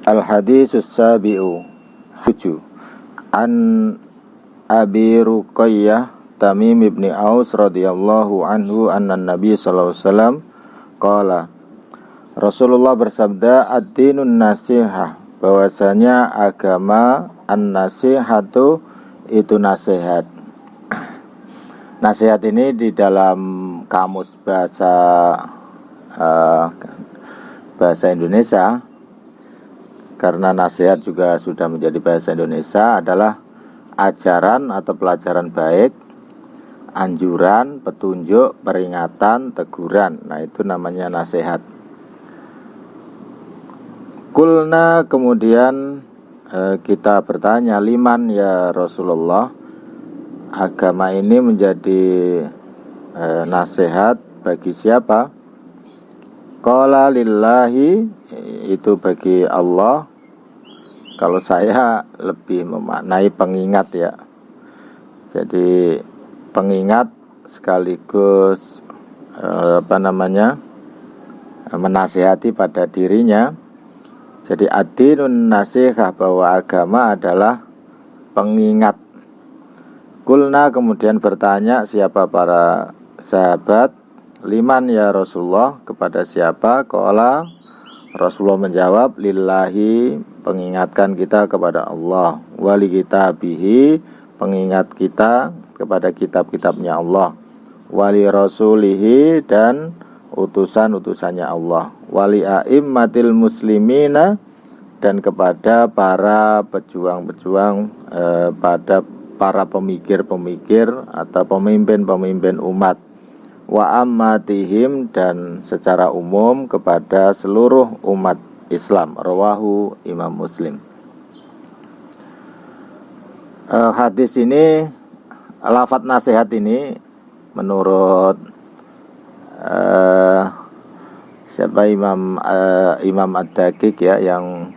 Al-haditsus sabi'u 7 An Abi Ruqayyah Tamim ibn Aus radhiyallahu anhu anna Nabi sallallahu alaihi wasallam qala, Rasulullah bersabda, ad-dinun nasihah, bahwasanya agama an-nasihatu itu nasihat. Nasihat ini di dalam kamus bahasa Indonesia, karena nasihat juga sudah menjadi bahasa Indonesia, adalah ajaran atau pelajaran baik, anjuran, petunjuk, peringatan, teguran. Nah, itu namanya nasihat. Kulna, kemudian kita bertanya, liman ya Rasulullah, agama ini menjadi nasihat bagi siapa? Qala lillahi, itu bagi Allah. Kalau saya lebih memaknai pengingat ya. Jadi pengingat sekaligus menasihati pada dirinya. Jadi ad-dinun nasihah, bahwa agama adalah pengingat. Kulna, kemudian bertanya siapa para sahabat, liman ya Rasulullah, kepada siapa? Qala, Rasulullah menjawab, lillahi, pengingatkan kita kepada Allah, wali kitabihi, pengingat kita kepada kitab-kitabnya Allah, wali rasulihi, dan utusan-utusannya Allah, wali a'immatil muslimina, dan kepada para pejuang-pejuang, pada para pemikir-pemikir atau pemimpin-pemimpin umat, wa ammatihim, dan secara umum kepada seluruh umat Islam. Rawahu Imam Muslim. Hadis ini, lafadz nasihat ini menurut Imam Ad-Daqiq ya, yang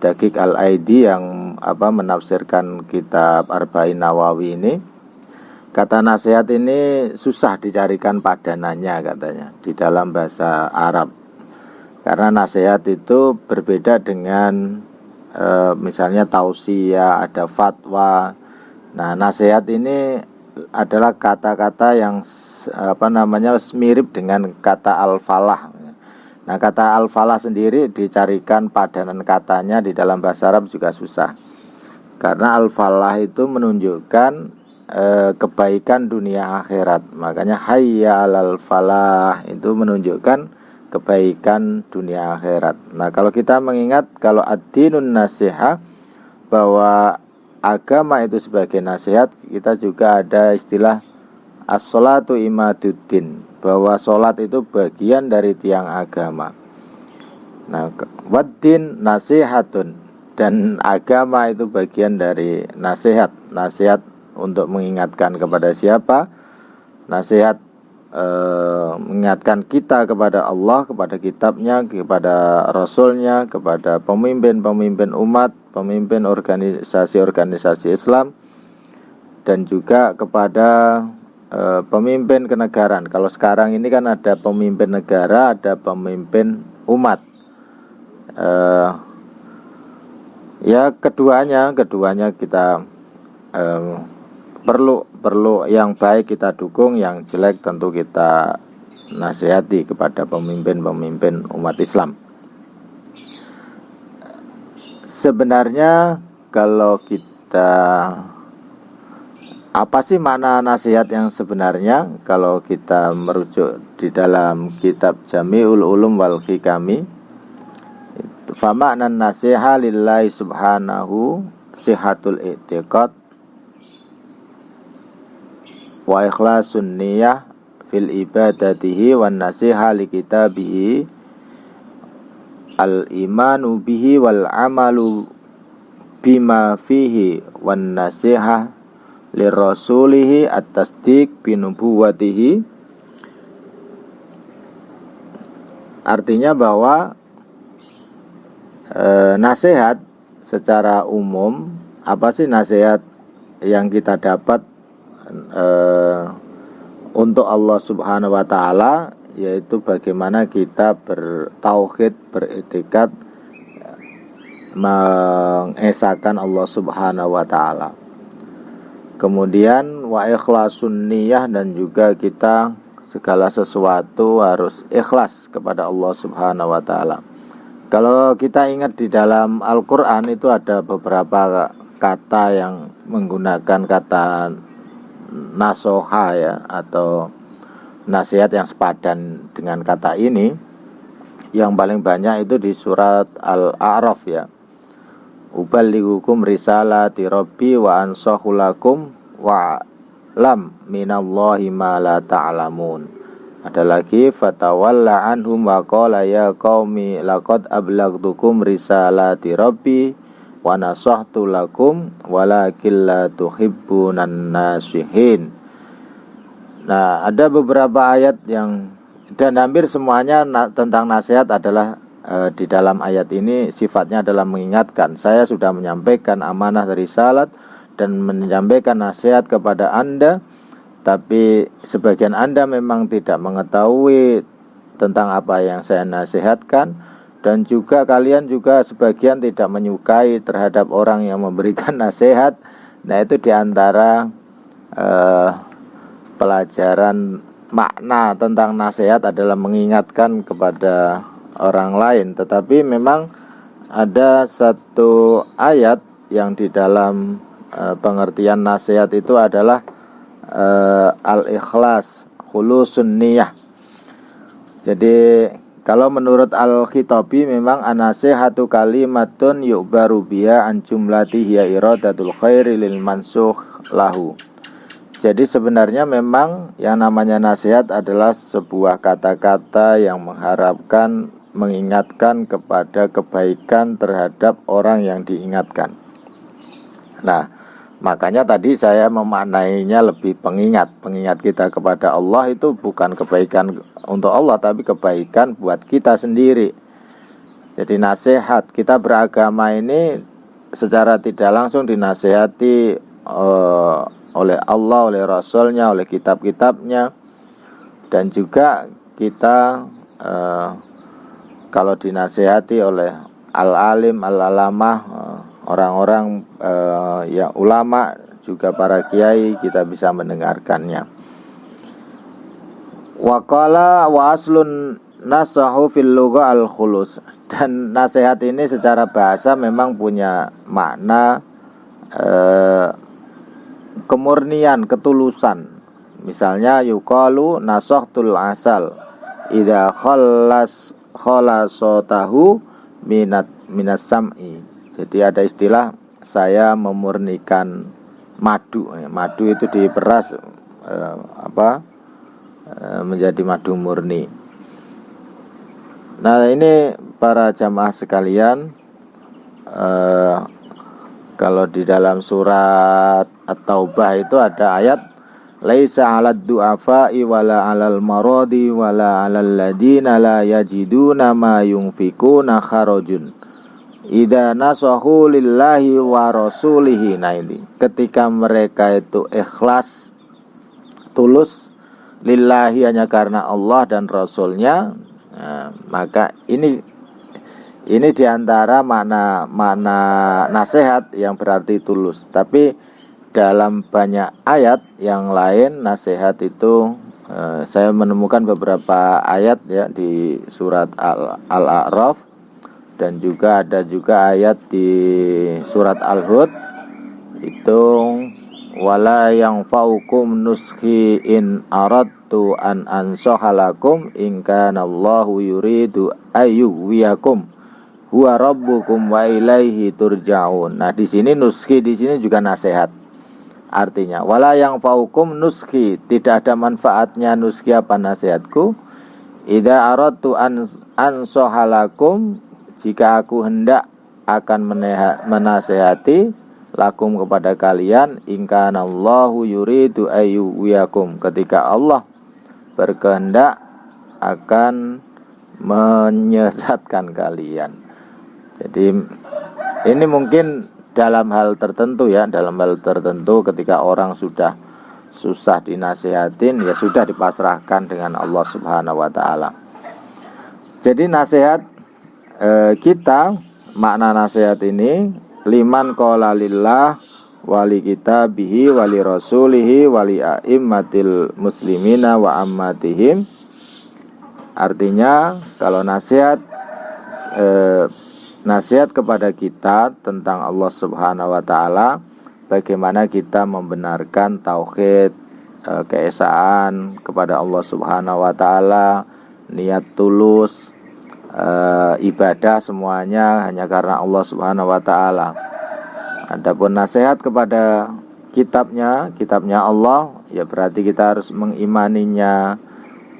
Daqiq Al-Aidi, yang menafsirkan kitab Arba'in Nawawi ini. Kata nasihat ini susah dicarikan padanannya katanya di dalam bahasa Arab. Karena nasihat itu berbeda dengan misalnya tausiah, ada fatwa. Nah, nasihat ini adalah kata-kata yang mirip dengan kata al-falah. Nah, kata al-falah sendiri dicarikan padanan katanya di dalam bahasa Arab juga susah. Karena al-falah itu menunjukkan kebaikan dunia akhirat. Makanya hayya 'alal falah itu menunjukkan kebaikan dunia akhirat. Nah, kalau kita mengingat, kalau ad-dinun nasihah, bahwa agama itu sebagai nasihat, kita juga ada istilah as-sholatu imaduddin, bahwa sholat itu bagian dari tiang agama. Nah, waddin nasihatun, dan agama itu bagian dari nasihat. Nasihat untuk mengingatkan kepada siapa? Nasihat mengingatkan kita kepada Allah, kepada kitabnya, kepada rasulnya, kepada pemimpin-pemimpin umat, pemimpin organisasi-organisasi Islam, dan juga kepada pemimpin kenegaraan. Kalau sekarang ini kan ada pemimpin negara, ada pemimpin umat. Ya keduanya kita perlu yang baik kita dukung, yang jelek tentu kita nasihati kepada pemimpin-pemimpin umat Islam. Sebenarnya kalau kita, apa sih makna nasihat yang sebenarnya? Kalau kita merujuk di dalam kitab Jami'ul Ulum wal Hikami, fa ma'nan nasiha lillahi subhanahu sihatul i'tiqad wa ikhlasun niyah fil ibadatihi wan nasiha li kitabihi al imanu bihi wal amalu bima fihi wan nasiha li rasulihi at tasdiq bi nubuwatihi. Artinya bahwa nasihat secara umum, apa sih nasihat yang kita dapat untuk Allah Subhanahu wa Ta'ala, yaitu bagaimana kita bertauhid, beriktikad mengesahkan Allah Subhanahu wa taala. Kemudian wa ikhlasun niyah, dan juga kita segala sesuatu harus ikhlas kepada Allah Subhanahu wa taala. Kalau kita ingat di dalam Al-Qur'an itu ada beberapa kata yang menggunakan kata nasoha ya, atau nasihat yang sepadan dengan kata ini. Yang paling banyak itu di surat Al-A'raf ya. Uballighukum risalati rabbi wa ansahu lakum wa lam minallahi ma la ta'lamun. Ada lagi fatawalla anhum wa qala ya qaumi laqad ablaghtukum risalati rabbi wa nasahtu lakum walakin la tuhibbunan nasihin. Nah, ada beberapa ayat yang, dan hampir semuanya tentang nasihat adalah di dalam ayat ini sifatnya adalah mengingatkan. Saya sudah menyampaikan amanah dari risalat dan menyampaikan nasihat kepada Anda, tapi sebagian Anda memang tidak mengetahui tentang apa yang saya nasihatkan, dan juga kalian juga sebagian tidak menyukai terhadap orang yang memberikan nasihat. Nah, itu diantara pelajaran makna tentang nasihat adalah mengingatkan kepada orang lain. Tetapi memang ada satu ayat yang di dalam pengertian nasihat itu adalah al-ikhlas, khulusun niyah. Jadi kalau menurut Al-Khitabi memang an-nasihatu kalimatun yu'baru biha an jumlatihi iradatul khairi lil mansukh lahu. Jadi sebenarnya memang yang namanya nasihat adalah sebuah kata-kata yang mengharapkan, mengingatkan kepada kebaikan terhadap orang yang diingatkan. Nah, makanya tadi saya memaknainya lebih pengingat kita kepada Allah itu bukan kebaikan untuk Allah, tapi kebaikan buat kita sendiri. Jadi nasihat kita beragama ini secara tidak langsung dinasihati oleh Allah, oleh Rasulnya, oleh kitab-kitabnya. Dan juga kita kalau dinasihati oleh al-alim, al-alamah, orang-orang ya ulama, juga para kiai, kita bisa mendengarkannya. Waqala wa aslun nasahu fil lugha al-khulus. Dan nasihat ini secara bahasa memang punya makna kemurnian, ketulusan. Misalnya yuqalu nasahtul asal idza khalasotahu minas sam'i. Jadi ada istilah saya memurnikan madu. Madu itu diperas menjadi madu murni. Nah, ini para jamaah sekalian, kalau di dalam surat At-Taubah itu ada ayat laisa 'alad du'afa'i wala 'alal maradi wala 'alal ladina la yajiduna ma yunfikuna kharajun idza nasahu lillahi wa rasulihi. Nah, ini ketika mereka itu ikhlas, tulus lillahi, hanya karena Allah dan Rasulnya. Nah, maka ini diantara makna nasihat yang berarti tulus. Tapi dalam banyak ayat yang lain nasihat itu saya menemukan beberapa ayat ya di surat Al-A'raf, dan juga ada ayat di surat Al-Hud itu wala yang faukum nuski in aradtu an ansahalakum in kana Allahu yuridu ayyuwiyakum huwa rabbukum wa ilaihi turja'un. Nah, di sini nuski, di sini juga nasihat. Artinya wala yang faukum nuski, tidak ada manfaatnya nuski apa nasihatku. Idza aradtu an ansahalakum, jika aku hendak akan menasehati lakum kepada kalian, in kana Allahu yuridu ayyuwiyakum, ketika Allah berkehendak akan menyesatkan kalian. Jadi ini mungkin dalam hal tertentu ya, dalam hal tertentu ketika orang sudah susah dinasihatin, ya sudah dipasrahkan dengan Allah Subhanahu wa taala. Jadi nasihat kita makna nasihat ini liman qala lillah wali kitabihi wali rasulihi wali a'immatil muslimina wa ammatihim. Artinya kalau nasihat kepada kita tentang Allah Subhanahu wa taala, bagaimana kita membenarkan tauhid, keesaan kepada Allah Subhanahu wa taala, niat tulus, ibadah semuanya hanya karena Allah Subhanahu wa taala. Adapun nasihat kepada kitabnya Allah, ya berarti kita harus mengimaninya,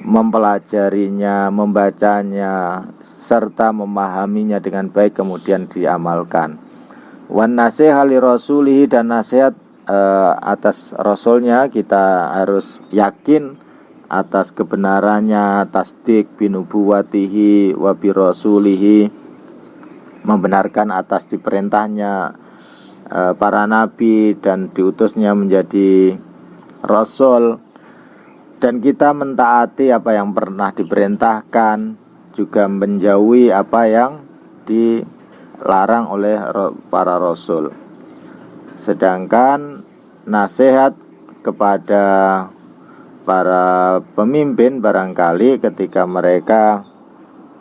mempelajarinya, membacanya, serta memahaminya dengan baik kemudian diamalkan. Wan nasihat li rasulihi, dan nasihat atas rasulnya, kita harus yakin atas kebenarannya, tasdik binubuwatihi wa birasulihi, membenarkan atas diperintahnya para nabi dan diutusnya menjadi rasul, dan kita mentaati apa yang pernah diperintahkan, juga menjauhi apa yang dilarang oleh para rasul. Sedangkan nasihat kepada para pemimpin barangkali ketika mereka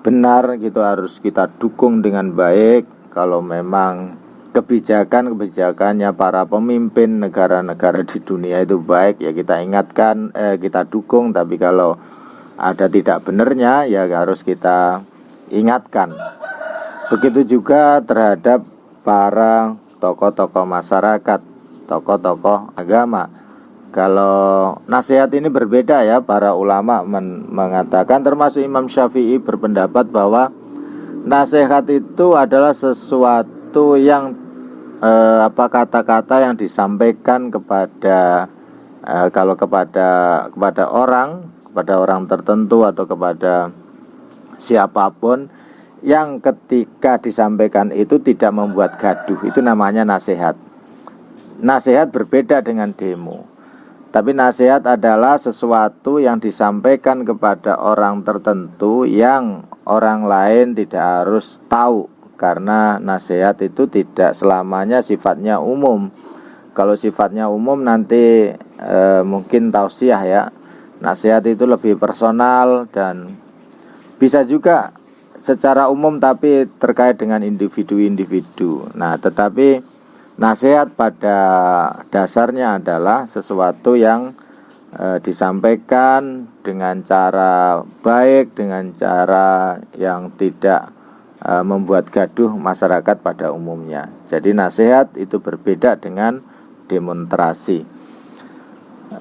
benar gitu harus kita dukung dengan baik. Kalau memang kebijakannya para pemimpin negara-negara di dunia itu baik, ya kita ingatkan, kita dukung. Tapi kalau ada tidak benarnya, ya harus kita ingatkan. Begitu juga terhadap para tokoh-tokoh masyarakat, tokoh-tokoh agama. Kalau nasihat ini berbeda ya, para ulama mengatakan, termasuk Imam Syafi'i berpendapat bahwa nasihat itu adalah sesuatu yang kata-kata yang disampaikan kepada kalau kepada orang tertentu atau kepada siapapun, yang ketika disampaikan itu tidak membuat gaduh, itu namanya nasihat. Nasihat berbeda dengan demo. Tapi nasihat adalah sesuatu yang disampaikan kepada orang tertentu yang orang lain tidak harus tahu, karena nasihat itu tidak selamanya sifatnya umum. Kalau sifatnya umum nanti mungkin tausiah ya. Nasihat itu lebih personal dan bisa juga secara umum tapi terkait dengan individu-individu. Nah, tetapi nasihat pada dasarnya adalah sesuatu yang disampaikan dengan cara baik, dengan cara yang tidak membuat gaduh masyarakat pada umumnya. Jadi nasihat itu berbeda dengan demonstrasi.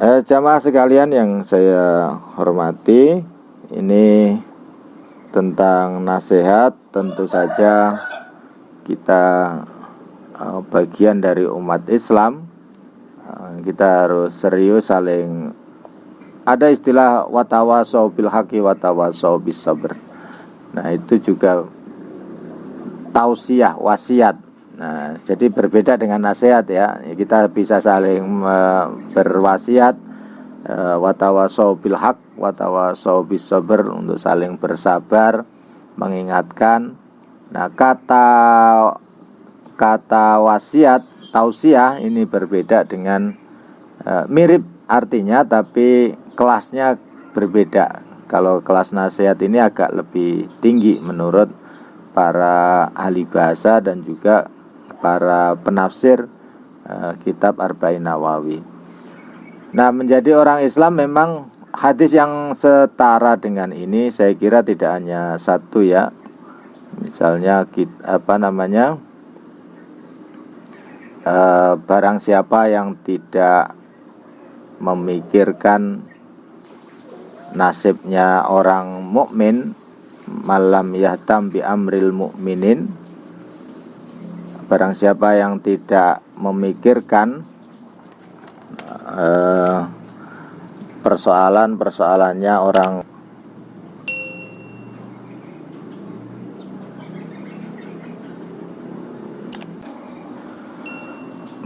Jamaah sekalian yang saya hormati, ini tentang nasihat, tentu saja kita bagian dari umat Islam, kita harus serius saling. Ada istilah watawasau bil haqi watawasau bis sabr. Nah, itu juga tausiah, wasiat. Nah, jadi berbeda dengan nasihat ya. Kita bisa saling berwasiat, watawasau bil haq watawasau bis sabr, untuk saling bersabar, mengingatkan. Nah, kata wasiat, tausiah ini berbeda dengan mirip artinya tapi kelasnya berbeda. Kalau kelas nasihat ini agak lebih tinggi menurut para ahli bahasa dan juga para penafsir kitab Arba'in Nawawi. Nah, menjadi orang Islam memang hadis yang setara dengan ini saya kira tidak hanya satu ya. Misalnya barang siapa yang tidak memikirkan nasibnya orang mukmin, malam yahtam bi amril mukminin, barang siapa yang tidak memikirkan persoalannya orang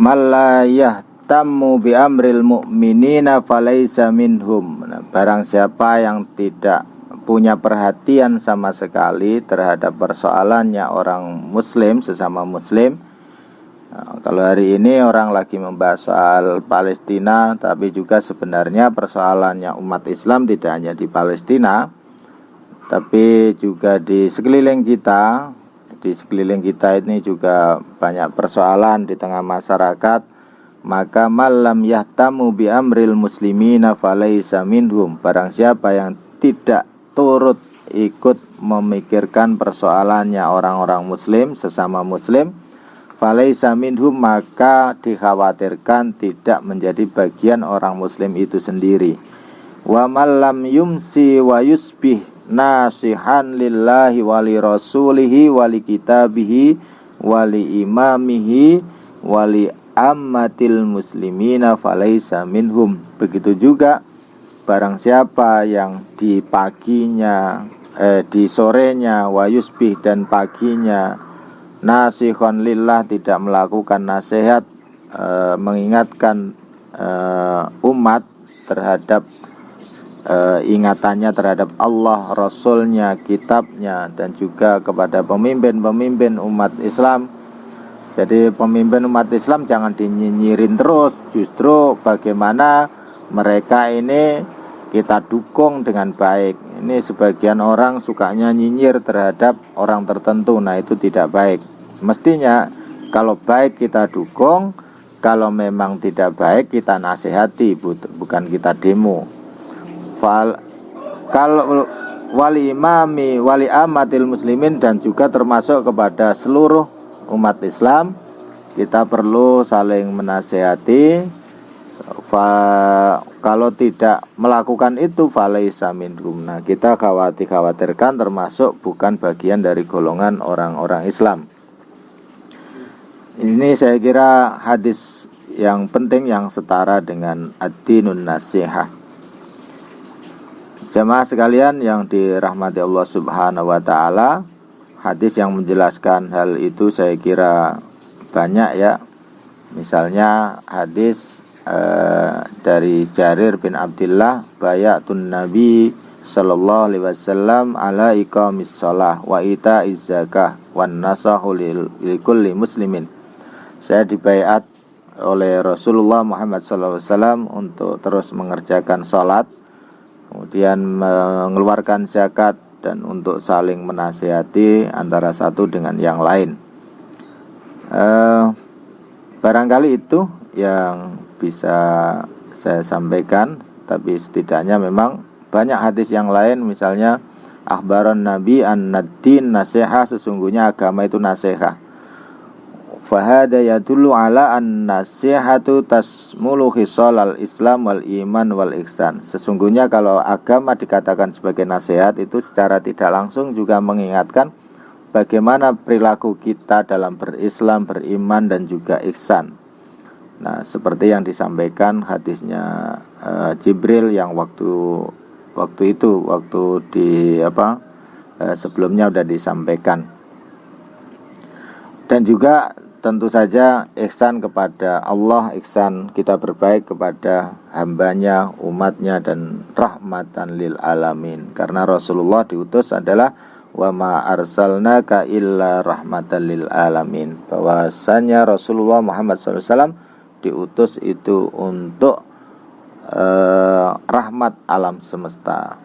malayah tamu bi amril mu'minina falaisa minhum. Barang siapa yang tidak punya perhatian sama sekali terhadap persoalannya orang muslim, sesama muslim. Kalau hari ini orang lagi membahas soal Palestina, tapi juga sebenarnya persoalannya umat Islam tidak hanya di Palestina, tapi juga di sekeliling kita. Di sekeliling kita ini juga banyak persoalan di tengah masyarakat. Maka malam yahtamu bi amril muslimina falaisa minhum. Barang siapa yang tidak turut ikut memikirkan persoalannya orang-orang muslim, sesama muslim, falaisa minhum, maka dikhawatirkan tidak menjadi bagian orang muslim itu sendiri. Wa malam yumsi wa yusbih nasihan lillahi wali rasulihi wali kitabihi wali imamihi wali ammatil muslimina falaisa minhum. Begitu juga barang siapa yang di paginya di sorenya wa yusbih dan paginya nasihon lillah, tidak melakukan nasihat mengingatkan umat terhadap ingatannya terhadap Allah, Rasulnya, kitabnya, dan juga kepada pemimpin-pemimpin umat Islam. Jadi pemimpin umat Islam jangan dinyinyirin terus, justru bagaimana mereka ini kita dukung dengan baik. Ini sebagian orang sukanya nyinyir terhadap orang tertentu, nah itu tidak baik. Mestinya kalau baik kita dukung, kalau memang tidak baik kita nasihati, bukan kita demo. Kalau wali imami, wali amatil muslimin, dan juga termasuk kepada seluruh umat Islam, kita perlu saling menasihati. Kalau tidak melakukan itu falaisa minhum, nah kita khawatirkan termasuk bukan bagian dari golongan orang-orang Islam. Ini saya kira hadis yang penting yang setara dengan ad-dinun nasihah. Jemaah sekalian yang dirahmati Allah Subhanahu wa taala, hadis yang menjelaskan hal itu saya kira banyak ya. Misalnya hadis dari Jarir bin Abdullah, bayatun Nabi sallallahu alaihi wasallam ala iqamis shalah wa ita'iz zakah wan nasahu likulli muslimin. Saya dibaiat oleh Rasulullah Muhammad sallallahu alaihi wasallam untuk terus mengerjakan salat, kemudian mengeluarkan zakat, dan untuk saling menasihati antara satu dengan yang lain. Barangkali itu yang bisa saya sampaikan, tapi setidaknya memang banyak hadis yang lain. Misalnya akhbaran Nabi an-naddin nasiha, sesungguhnya agama itu nasiha. Fahada yadullu ala an-nasihatu tasmulu khisal al-islam wal iman wal ihsan. Sesungguhnya kalau agama dikatakan sebagai nasihat, itu secara tidak langsung juga mengingatkan bagaimana perilaku kita dalam berislam, beriman, dan juga ihsan. Nah, seperti yang disampaikan hadisnya Jibril yang waktu sebelumnya sudah disampaikan. Dan juga tentu saja ihsan kepada Allah, ihsan kita berbaik kepada hambanya, umatnya, dan rahmatan lil alamin. Karena Rasulullah diutus adalah wa ma arsalnaka illa rahmatan lil alamin. Bahwasanya Rasulullah Muhammad SAW diutus itu untuk rahmat alam semesta.